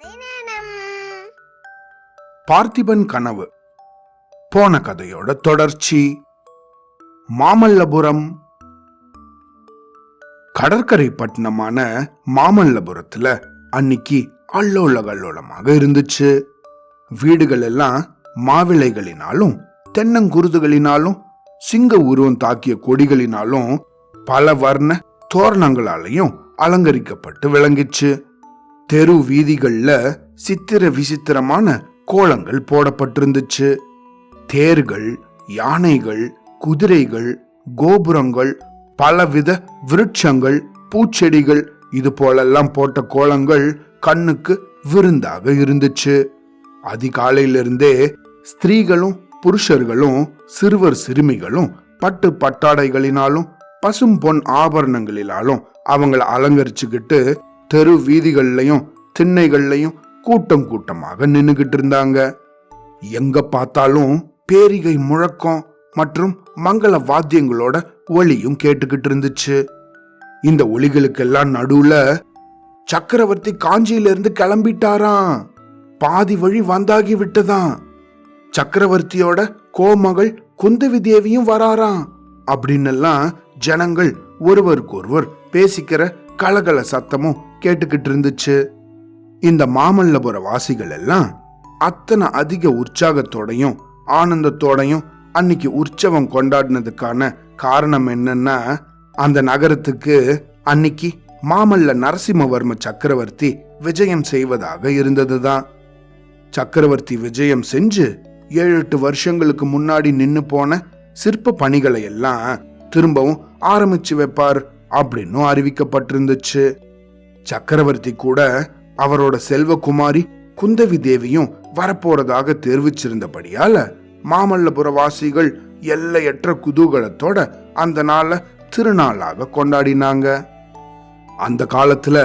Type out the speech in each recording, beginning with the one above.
கதை நேரம். பார்த்திபன் கனவு போன கதையோட தொடர்ச்சி. மாமல்லபுரம். கடற்கரை பட்டணமான மாமல்லபுரத்துல அன்னைக்கு அல்லோல கல்லோலமாக இருந்துச்சு. வீடுகள் எல்லாம் மாவிளைகளினாலும் தென்னங்குருதுகளினாலும் சிங்க உருவம் தாக்கிய கொடிகளினாலும் பல வர்ண தோரணங்களாலையும் அலங்கரிக்கப்பட்டு விளங்கிச்சு. தெரு வீதிகள்ல சித்திர விசித்திரமான கோலங்கள் போடப்பட்டிருந்துச்சு. தேர்கள், யானைகள், குதிரைகள், கோபுரங்கள், பலவித விருட்சங்கள், பூச்செடிகள், இது போலெல்லாம் போட்ட கோலங்கள் கண்ணுக்கு விருந்தாக இருந்துச்சு. அதிகாலையிலிருந்தே ஸ்திரீகளும் புருஷர்களும் சிறுவர் சிறுமிகளும் பட்டு பட்டாடைகளினாலும் பசும் பொன் ஆபரணங்களினாலும் அவங்கள அலங்கரிச்சுக்கிட்டு தெரு வீதிகள்லயும் திண்ணைகள்லயும் கூட்டம் கூட்டமாக நின்னுகிட்டு இருந்தாங்க. எங்க பார்த்தாலும் பேரிகை முழக்கம் மற்றும் மங்கள வாத்தியங்களோட ஒளியும் கேட்டுக்கிட்டு இருந்துச்சு. இந்த ஒளிகளுக்கெல்லாம் நடுவுல சக்கரவர்த்தி காஞ்சியிலிருந்து கிளம்பிட்டாராம். பாதி வழி வந்தாகி விட்டதாம். சக்கரவர்த்தியோட கோமகள் குந்தவி தேவியும் வராராம் அப்படின்னு எல்லாம் ஜனங்கள் ஒருவருக்கொருவர் பேசிக்கிற கலகல சத்தமும் கேட்டுக்கிட்டு இருந்துச்சு. இந்த மாமல்லபுர வாசிகள் எல்லாம் அத்தனை அதிக உற்சாகத்தோடையும் ஆனந்தத்தோடையும் அன்னைக்கு உற்சவம் கொண்டாடினதுக்கான காரணம் என்னன்னா, அந்த நகரத்துக்கு அன்னைக்கு மாமல்ல நரசிம்மவர்ம சக்கரவர்த்தி விஜயம் செய்வதாக இருந்ததுதான். சக்கரவர்த்தி விஜயம் செஞ்சு 7-8 வருஷங்களுக்கு முன்னாடி நின்னு போன சிற்ப பணிகளை எல்லாம் திரும்பவும் ஆரம்பிச்சு வைப்பார் அப்படின்னு அறிவிக்கப்பட்டிருந்துச்சு. சக்கரவர்த்தி கூட அவரோட செல்வகுமாரி குந்தவி தேவியும் வரப்போறதாக தெரிவிச்சிருந்தபடியால மாமல்லபுர வாசிகள் எல்லையற்ற குதூகலத்தோட அந்த நாளை திருநாளாக கொண்டாடினாங்க. அந்த காலத்துல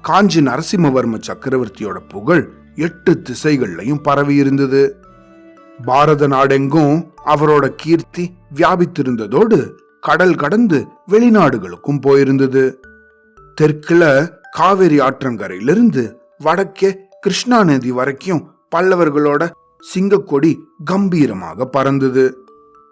காஞ்சி நரசிம்மவர்ம சக்கரவர்த்தியோட புகழ் 8 திசைகள்லையும் பரவி இருந்தது. பாரத நாடெங்கும் அவரோட கீர்த்தி வியாபித்திருந்ததோடு கடல் கடந்து வெளிநாடுகளுக்கும் போயிருந்தது. தெற்குல காவிரி ஆற்றங்கரையிலிருந்து வடக்கே கிருஷ்ணா நதி வரைக்கும் பல்லவர்களோட சிங்கக்கொடி கம்பீரமாக பறந்தது.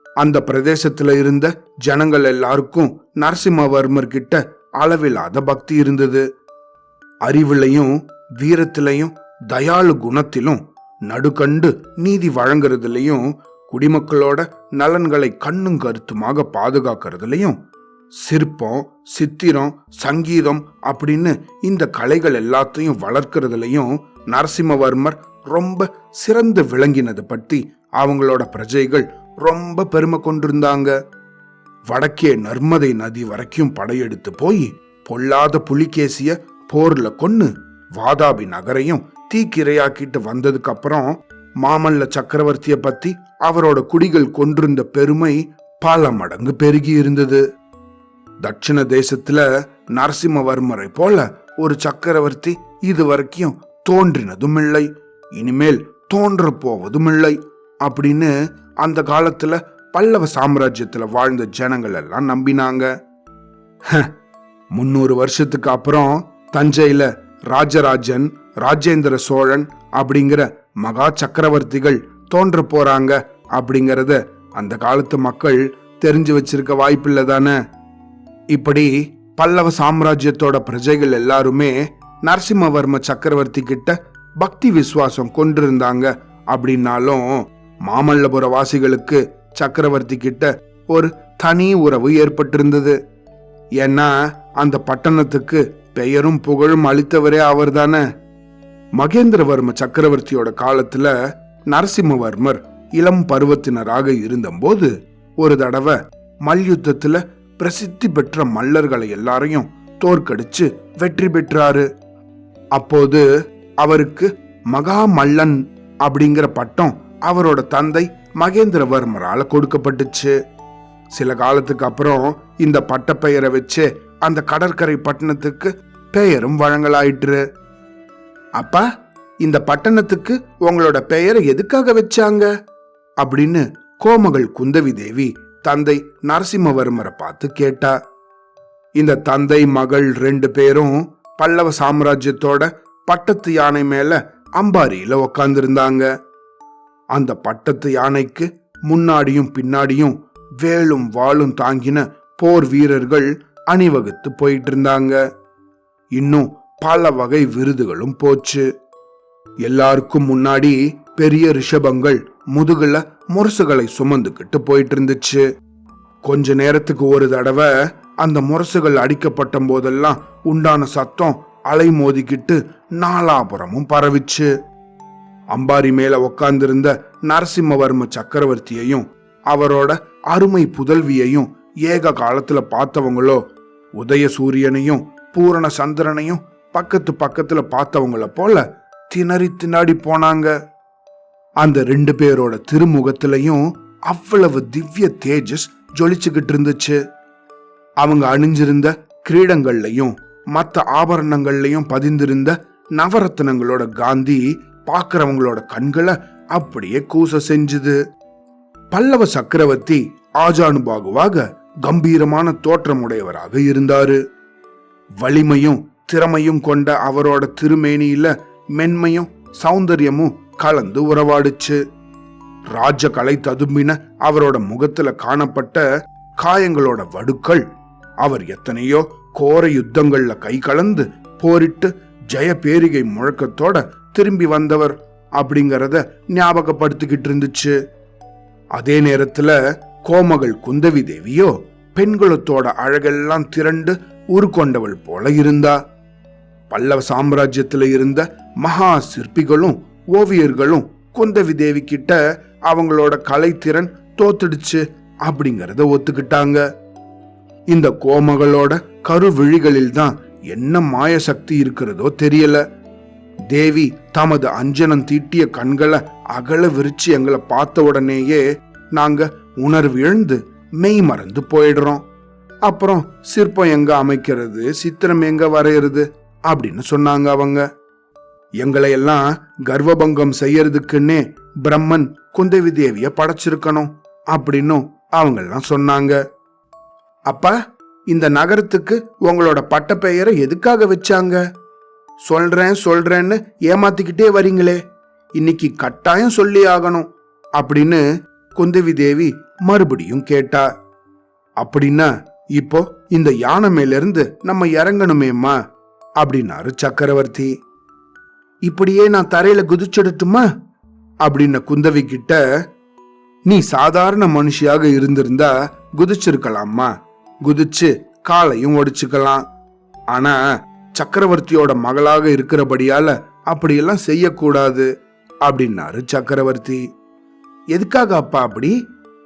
அந்த பிரதேசத்துல இருந்த ஜனங்கள் எல்லாருக்கும் நரசிம்மவர்மர் கிட்ட அளவில்லாத பக்தி இருந்தது. அறிவிலையும் வீரத்திலையும் தயாளு குணத்திலும் நடுக்கண்டு நீதி வழங்குறதுலயும் குடிமக்களோட நலன்களை கண்ணும் கருத்துமாக பாதுகாக்கிறதுலயும் சிற்பம், சித்திரம், சங்கீதம் அப்படின்னு இந்த கலைகள் எல்லாத்தையும் வளர்க்கறதுலயும் நரசிம்மவர்மர் ரொம்ப சிறந்து விளங்கினது பற்றி அவங்களோட பிரஜைகள் ரொம்ப பெருமை கொண்டிருந்தாங்க. வடக்கே நர்மதை நதி வரைக்கும் படையெடுத்து போய் பொல்லாத புலிகேசிய போர்ல கொன்னு வாதாபி நகரையும் தீக்கிரையாக்கிட்டு வந்ததுக்கு அப்புறம் மாமல்ல சக்கரவர்த்திய பத்தி அவரோட குடிகள் கொண்டிருந்த பெருமை பல மடங்கு பெருகி இருந்தது. தட்சிண தேசத்துல நரசிம்மவர்மரை போல ஒரு சக்கரவர்த்தி இதுவரைக்கும் தோன்றினதும் இல்லை, இனிமேல் தோன்ற போவதும் இல்லை அப்படின்னு அந்த காலத்துல பல்லவ சாம்ராஜ்யத்துல வாழ்ந்த ஜனங்கள் எல்லாம் நம்பினாங்க. 300 வருஷத்துக்கு அப்புறம் தஞ்சையில ராஜராஜன், ராஜேந்திர சோழன் அப்படிங்கிற மகா சக்கரவர்த்திகள் தோன்ற போறாங்க அப்படிங்கறத அந்த காலத்து மக்கள் தெரிஞ்சு வச்சிருக்க வாய்ப்பில்லை தானே. இப்படி பல்லவ சாம்ராஜ்யத்தோட பிரஜைகள் எல்லாருமே நரசிம்மவர்ம சக்கரவர்த்தி கிட்ட பக்தி விசுவாசம் கொண்டிருந்தாங்க. அப்படின்னாலும் மாமல்லபுர வாசிகளுக்கு சக்கரவர்த்தி கிட்ட ஒரு தனி உறவு ஏற்பட்டிருந்தது. ஏன்னா அந்த பட்டணத்துக்கு பெயரும் புகழும் அளித்தவரே அவர் தானே. மகேந்திரவர்ம சக்கரவர்த்தியோட காலத்துல நரசிம்மவர்மர் இளம் பருவத்தினராக இருந்தபோது ஒரு தடவை மல்யுத்தத்துல பிரசித்தி பெற்ற மல்லர்களை எல்லாரையும் தோற்கடிச்சு வெற்றி பெற்றாரு. அப்போது அவருக்கு மகா மல்லன் அப்படிங்கிற பட்டம் அவரோட தந்தை மகேந்திரவர்மரால கொடுக்கப்பட்டுச்சு. சில காலத்துக்கு அப்புறம் இந்த பட்ட பெயரை வச்சு அந்த கடற்கரை பட்டணத்துக்கு பெயரும் வழங்கலாயிற்று. அப்பா, இந்த பட்டணத்துக்கு உங்களோட பெயரை எதுக்காக வச்சாங்க அப்படின்னு கோமகள் குந்தவி தேவி தந்தை நரசிம்மவர்மரை பார்த்து கேட்டா. இந்த தந்தை மகள் 2 பேரும் பல்லவ சாம்ராஜ்யத்தோட பட்டத்து யானை மேல அம்பாரியில உக்காந்துருந்தாங்க. அந்த பட்டத்து யானைக்கு முன்னாடியும் பின்னாடியும் வேலும் வாளும் தாங்கின போர் வீரர்கள் அணிவகுத்து போயிட்டு இருந்தாங்க. இன்னும் பல வகை விருதுகளும் போச்சு. எல்லாருக்கும் முன்னாடி பெரிய ரிஷபங்கள் முதுகுல முரசுகளை சுமந்துக்கிட்டு போயிட்டு இருந்துச்சு. கொஞ்ச நேரத்துக்கு ஒரு தடவை அந்த முரசுகள் அடிக்கப்பட்ட போதெல்லாம் உண்டான சத்தம் அலை மோதிக்கிட்டு நாலாபுரமும் பரவிச்சு. அம்பாரி மேல உக்காந்திருந்த நரசிம்மவர்ம சக்கரவர்த்தியையும் அவரோட அருமை புதல்வியையும் ஏக காலத்துல பார்த்தவங்களோ உதய சூரியனையும் பூரண சந்திரனையும் பக்கத்து பக்கத்துல பார்த்தவங்கள போல திணறி திணாடி போனாங்க. அந்த 2 பேரோட திருமுகத்திலையும் அவ்வளவு திவ்ய தேஜஸ் ஜொலிச்சுக்கிட்டு இருந்துச்சு. அவங்க அணிஞ்சிருந்த கிரீடங்கள்லையும் மற்ற ஆபரணங்கள்லையும் பதிந்திருந்த நவரத்னங்களோட காந்தி பாக்குறவங்களோட கண்களை அப்படியே கூச செஞ்சுது. பல்லவ சக்கரவர்த்தி ஆஜானுபாகுவாக கம்பீரமான தோற்றமுடையவராக இருந்தாரு. வலிமையும் திறமையும் கொண்ட அவரோட திருமேனியில மென்மையும் சௌந்தரியமும் கலந்து உறவாடுச்சு. ராஜ கலை ததும்பின அவரோட முகத்துல காணப்பட்ட காயங்களோட வடுக்கள் அவர் எத்தனையோ கோர யுத்தங்கள்ல கை கலந்து போரிட்டு ஜெய பேரிகை முழக்கத்தோட திரும்பி வந்தவர் அப்படிங்கறத ஞாபகப்படுத்திக்கிட்டு இருந்துச்சு. அதே நேரத்துல கோமகள் குந்தவி தேவியோ பெண்குலத்தோட அழகெல்லாம் திரண்டு உருக்கொண்டவள் போல இருந்தா. பல்லவ சாம்ராஜ்யத்துல இருந்த மகா சிற்பிகளும் ஓவியர்களும் குந்தவி தேவி கிட்ட அவங்களோட கலைத்திறன் தோத்துடுச்சு அப்படிங்கறத ஒத்துக்கிட்டாங்க. இந்த கோமகளோட கருவிழிகளில் தான் என்ன மாய சக்தி இருக்கிறதோ தெரியல. தேவி தமது அஞ்சனம் தீட்டிய கண்களை அகல விரிச்சு எங்களை பார்த்த உடனேயே நாங்க உணர்விழந்து மெய் மறந்து போயிடுறோம். அப்புறம் சிற்பம் எங்க அமைக்கிறது, சித்திரம் எங்க வரையறது அப்படின்னு சொன்னாங்க அவங்க. எங்களை எல்லாம் கர்வபங்கம் செய்யறதுக்குன்னே பிரம்மன் குந்தவி தேவிய படைச்சிருக்கணும் அப்படின்னும் அவங்க எல்லாம் சொன்னாங்க. அப்பா, இந்த நகரத்துக்கு உங்களோட பட்ட பெயரை எதுக்காக வச்சாங்க? சொல்றேன்னு ஏமாத்திக்கிட்டே வரீங்களே, இன்னைக்கு கட்டாயம் சொல்லி ஆகணும் அப்படின்னு குந்தவி தேவி மறுபடியும் கேட்டா. அப்படின்னா இப்போ இந்த யானை மேல இருந்து நம்ம இறங்கணுமேம்மா அப்படின்னாரு சக்கரவர்த்தி. இப்படியே நான் தரையில குதிச்சிடட்டுமா அப்படின்ன குந்தவி கிட்ட, நீ சாதாரண மனுஷியாக இருந்திருந்தா குதிச்சிருக்கலாமா, குதிச்சு காலையும் ஒடிச்சுக்கலாம். ஆனா சக்கரவர்த்தியோட மகளாக இருக்கிறபடியால அப்படியெல்லாம் செய்யக்கூடாது அப்படின்னாரு சக்கரவர்த்தி. எதுக்காக அப்பா அப்படி?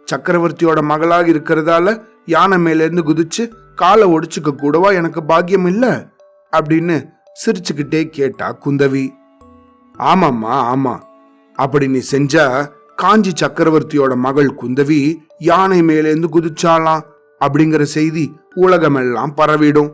சக்கரவர்த்தியோட மகளாக இருக்கிறதால யானை மேல இருந்து குதிச்சு காலை ஒடிச்சுக்க கூடவா எனக்கு பாக்கியம் இல்ல அப்படின்னு சிரிச்சுக்கிட்டே கேட்டா குந்தவி. ஆமாம்மா ஆமா, அப்படி நீ செஞ்சா காஞ்சி சக்கரவர்த்தியோட மகள் குந்தவி யானை மேலேந்து குதிச்சாலாம் அப்படிங்கிற செய்தி உலகமெல்லாம் பரவிடும்.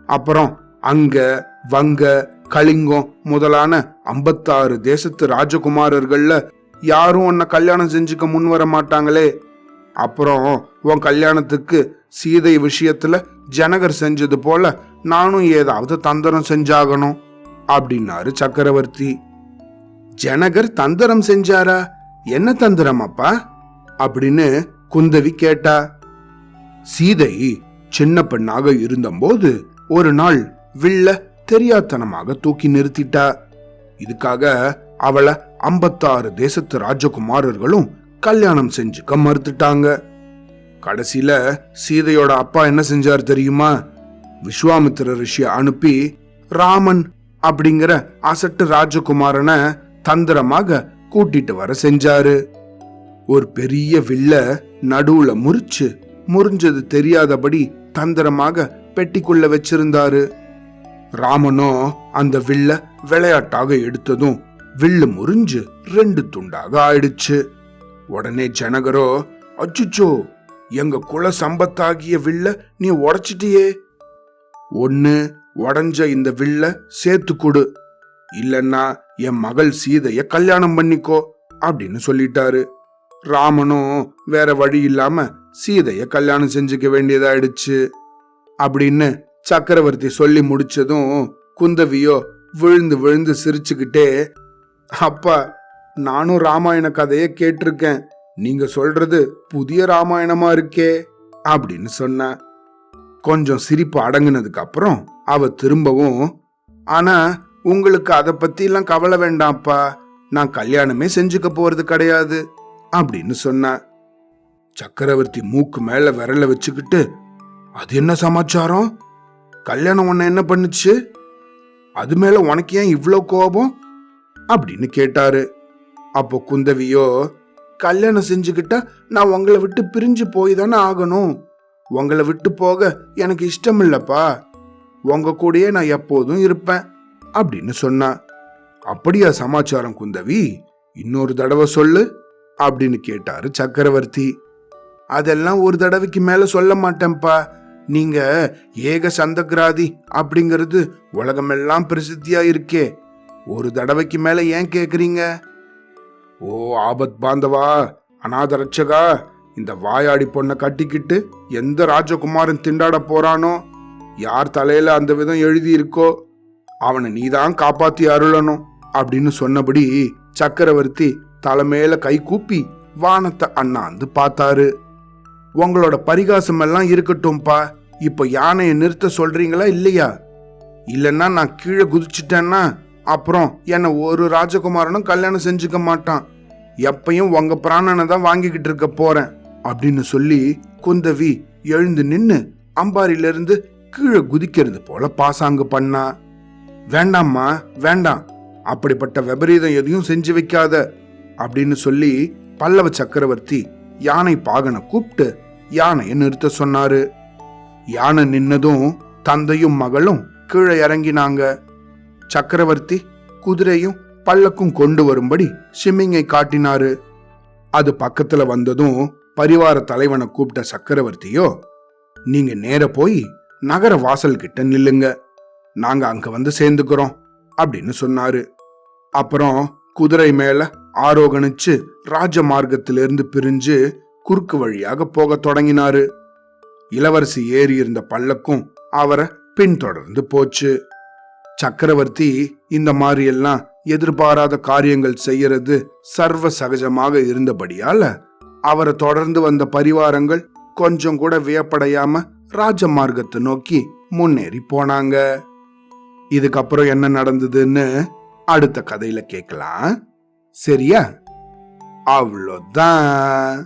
அப்புறம் அங்க வங்க கலிங்கம் முதலான 56 தேசத்து ராஜகுமாரர்கள்ல யாரும் உன்னை கல்யாணம் செஞ்சுக்க முன் வர மாட்டாங்களே. அப்புறம் உன் கல்யாணத்துக்கு சீதை விஷயத்துல ஜனகர் செஞ்சது போல நானும் ஏதாவது தந்திரம் செஞ்சாகணும் அப்படின்னாரு சக்கரவர்த்தி. ஜனகர் தந்திரம் செஞ்சாரா? என்ன தந்திரம் அப்பா அப்படின்னு குந்தவி கேட்டா. சீதை சின்ன பெண்ணாக இருந்தபோது ஒரு நாள் வில்ல தெரியாத்தனமாக தூக்கி நிறுத்திட்டா. இதுக்காக அவளை 56 தேசத்து ராஜகுமாரர்களும் கல்யாணம் செஞ்சுக்க மறுத்துட்டாங்க. கடைசியில சீதையோட அப்பா என்ன செஞ்சார் தெரியுமா? விஸ்வாமித்திர ரிஷிய அனுப்பி ராமன் அப்படிங்கிற அசட்டு ராஜகுமாரனை தந்திரமாக கூட்டிட்டு வர செஞ்சாரு. ஒரு பெரிய வில்ல நடுவுல முறிஞ்சது தெரியாதபடி தந்திரமாக பெட்டிக்குள்ள வச்சிருந்தாரு. ராமனோ அந்த வில்ல விளையாட்டாக எடுத்ததும் வில்லு முறிஞ்சு 2 துண்டாக ஆயிடுச்சு. உடனே ஜனகரோ, அச்சுச்சோ, எங்க குல சம்பத்தாகிய வில்ல நீ உடைச்சிட்டியே, ஒன்னு உடஞ்ச இந்த வில்ல சேர்த்து கொடு, இல்லன்னா என் மகள் சீதைய கல்யாணம் பண்ணிக்கோ அப்படின்னு சொல்லிட்டாரு. ராமனும் வேற வழி இல்லாம சீதைய கல்யாணம் செஞ்சுக்க வேண்டியதாயிடுச்சு அப்படின்னு சக்கரவர்த்தி சொல்லி முடிச்சதும் குந்தவியோ விழுந்து விழுந்து சிரிச்சுக்கிட்டே, அப்பா, நானும் ராமாயண கதையை கேட்டிருக்கேன், நீங்க சொல்றது புதிய ராமாயணமா இருக்கே அப்படின்னு சொன்ன. கொஞ்சம் சிரிப்பு அடங்குனதுக்கு அப்புறம் அவ திரும்பவும், ஆனா உங்களுக்கு அதை பத்தி எல்லாம் கவலை வேண்டாம்ப்பா, நான் கல்யாணமே செஞ்சுக்க போறது கிடையாது அப்படின்னு சொன்ன. சக்கரவர்த்தி மூக்கு மேல விரல வச்சுக்கிட்டு, அது என்ன சமாச்சாரம்? கல்யாணம் உன்னை என்ன பண்ணுச்சு? அது மேல உனக்கு ஏன் இவ்ளோ கோபம் அப்படின்னு கேட்டாரு. அப்போ குந்தவியோ, கல்யாணம் செஞ்சுக்கிட்டா நான் உங்களை விட்டு பிரிஞ்சு போய் தானே ஆகணும், உங்களை விட்டு போக எனக்கு இஷ்டம் இல்லப்பா, உங்க கூடயே நான் எப்போதும் இருப்பேன் அப்படின்னு சொன்னா. அப்படியா சமாச்சாரம் குந்தவி, இன்னொரு தடவை சொல்லு அப்படின்னு கேட்டாரு சக்கரவர்த்தி. அதெல்லாம் ஒரு தடவைக்கு மேல சொல்ல மாட்டேன்ப்பா, நீங்க ஏக சந்தகிராதி அப்படிங்கிறது உலகமெல்லாம் பிரசித்தியா இருக்கே, ஒரு தடவைக்கு மேல ஏன் கேக்குறீங்க? ஓ ஆபத் பாந்தவா, அநாத ரட்சகா, இந்த வாயாடி பொண்ணை கட்டிக்கிட்டு எந்த ராஜகுமாரன் திண்டாட போறானோ, யார் தலையில அந்த விதம் எழுதி இருக்கோ அவனை நீதான் காப்பாத்தி அருளணும் அப்படின்னு சொன்னபடி சக்கரவர்த்தி தலைமையில கை கூப்பி வானத்தை அண்ணாந்து பார்த்தாரு. உங்களோட பரிகாசம் எல்லாம் இருக்கட்டும்பா, இப்ப யானையை நிறுத்த சொல்றீங்களா இல்லையா? இல்லைன்னா நான் கீழே குதிச்சுட்டேன்னா அப்புறம் என்ன ஒரு ராஜகுமாரனும் கல்யாணம் செஞ்சுக்க மாட்டான், எப்பயும் உங்க பிராணனை தான் வாங்கிக்கிட்டு இருக்க போறேன் அப்படின்னு சொல்லி குந்தவி எழுந்து நின்னு அம்பாரில இருந்து கீழே குதிக்கிறது போல பாசாங்கு பண்ணா. வேண்டாம்மா வேண்டாம், அப்படிப்பட்ட விபரீதம் எதையும் செஞ்சு வைக்காத அப்படின்னு சொல்லி பல்லவ சக்கரவர்த்தி யானை பாகனை கூப்பிட்டு யானையை நிறுத்த சொன்னாரு. யானை நின்னதும் தந்தையும் மகளும் கீழே இறங்கினாங்க. சக்கரவர்த்தி குதிரையும் பல்லக்கும் கொண்டு வரும்படி சிம்மிங்கை காட்டினாரு. அது பக்கத்துல வந்ததும் பரிவார தலைவனை கூப்பிட்ட சக்கரவர்த்தியோ, நீங்க நேர போய் நகர வாசல் கிட்ட நில்லுங்க, நாங்க அங்க வந்து சேர்ந்துக்கிறோம் அப்படின்னு சொன்னாரு. அப்புறம் குதிரை மேல ஆரோகணிச்சு ராஜ மார்க்கத்திலிருந்து பிரிஞ்சு குறுக்கு வழியாக போக தொடங்கினாரு. இளவரசி ஏறி இருந்த பல்லக்கும் அவரை பின்தொடர்ந்து போச்சு. சக்கரவர்த்தி இந்த மாதிரி எல்லாம் எதிர்பாராத காரியங்கள் செய்யறது சர்வ சகஜமாக இருந்தபடியால அவரை தொடர்ந்து வந்த பரிவாரங்கள் கொஞ்சம் கூட வியப்படையாம ராஜ மார்க்கத்தை நோக்கி முன்னேறி போனாங்க. இதுக்கப்புறம் என்ன நடந்ததுன்னு அடுத்த கதையில கேட்கலாம். சரியா? அவ்வளோதான்.